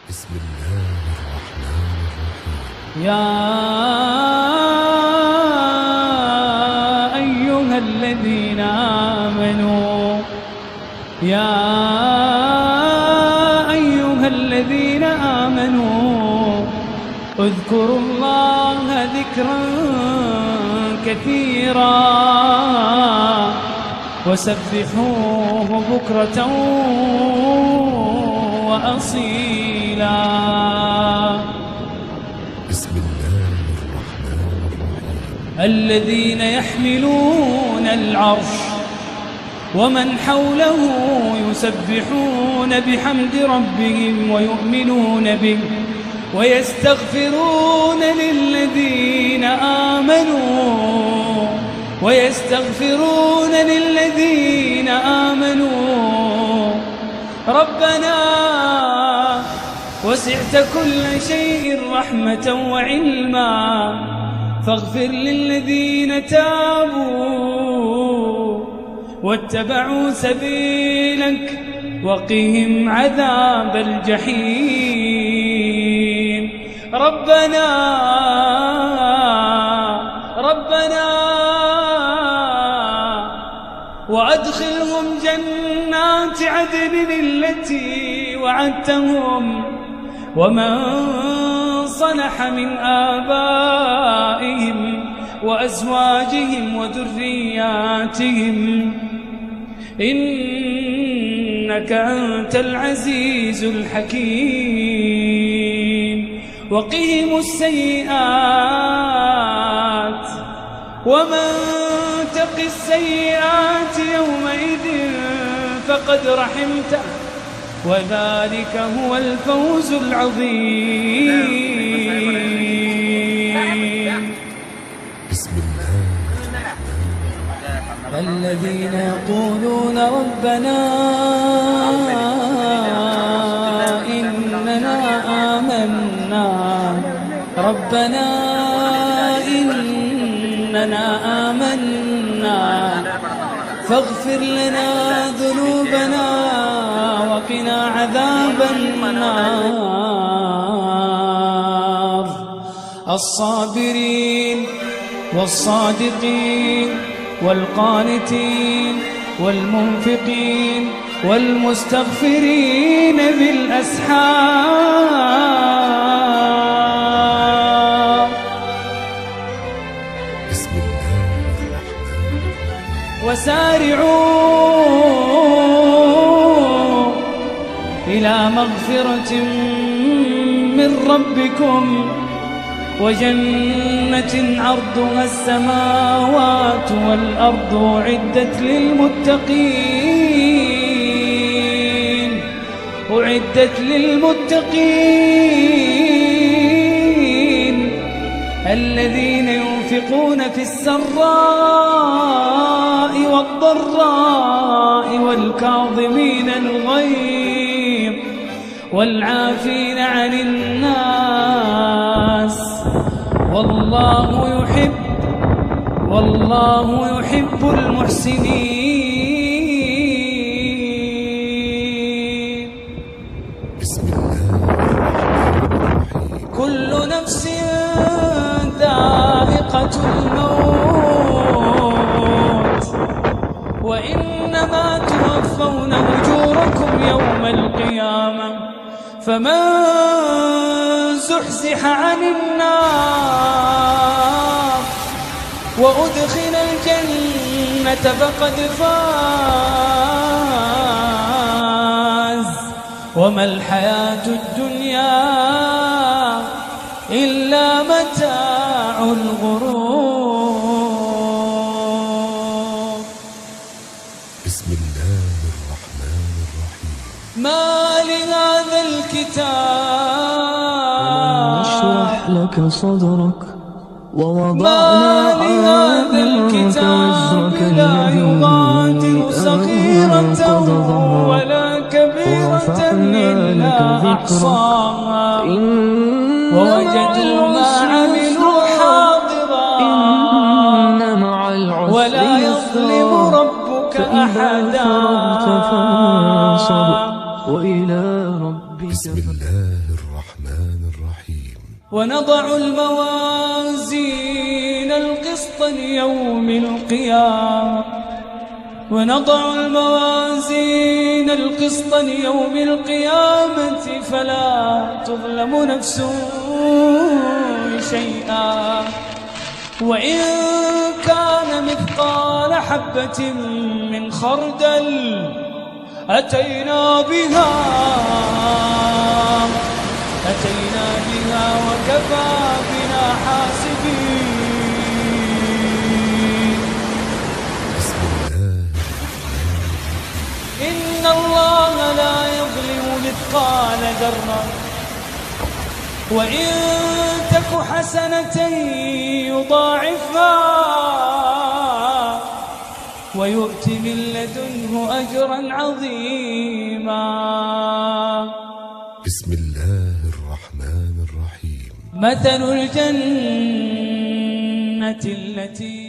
بسم الله الرحمن الرحيم. يا أيها الذين آمنوا اذكروا الله ذكرا كثيرا وسبحوه بكرة وأصيلا. بسم الله الرحمن الرحيم. الذين يحملون العرش ومن حوله يسبحون بحمد ربهم ويؤمنون به ويستغفرون للذين آمنوا ربنا وسعت كل شيء رحمة وعلما فاغفر للذين تابوا واتبعوا سبيلك وقهم عذاب الجحيم. ربنا وأدخلهم جنات عدن التي وعدتهم ومن صلح من آبائهم وأزواجهم وذرياتهم إنك أنت العزيز الحكيم. وقهم السيئات ومن تق السيئات يومئذ فقد رحمته وذلك هو الفوز العظيم. بسم الله الذين يقولون ربنا إننا آمنا فاغفر لنا ذنوبنا وقنا عذاب النار. الصابرين والصادقين والقانتين والمنفقين والمستغفرين بالأسحار. بسم الله الرحمن الرحيم. وسارعوا إلى مغفرة من ربكم وجنة عرضها السماوات والأرض أعدت للمتقين الذين ينفقون في السراء والضراء والكاظمين الغيظ والعافين عن الناس والله يحب المحسنين. بسم الله الرحمن الرحيم. كل نفس ذائقة الموت وإنما توفون أجوركم يوم القيامة فمن زحزح عن النار وأدخل الجنة فقد فاز وما الحياة الدنيا إلا متاع الغرور. بسم الله الرحمن الرحيم. ما لهذا الكتاب نشرح لك صدرك ما ووضعنا لهذا عنك الكتاب وزرك لا الذي يغادر صغيرة أنقض ظهرك ولا كبيرة ورفعنا إلا لك ذكرك أحصاها إن ووجدوا ما عملوا حاضرا إن مع العسر ولا يظلم يسرا ربك فإذا أحدا. فرغت فانصب وإلى ربك بسم الله الرحمن الرحيم ونضع الموازين القسط ليوم القيامة ونضع الموازين القسط ليوم القيامة فلا تظلم نفس شيئا وإن كان مثقال حبة من خردل أتينا بها وكفى بنا حاسبين. بسم الله إن الله لا يظلم مثقال ذرة وإن تك حسنة يضاعفها ويؤت من لدنه أجرا عظيما. بسم الله الرحمن الرحيم مثل الجنة التي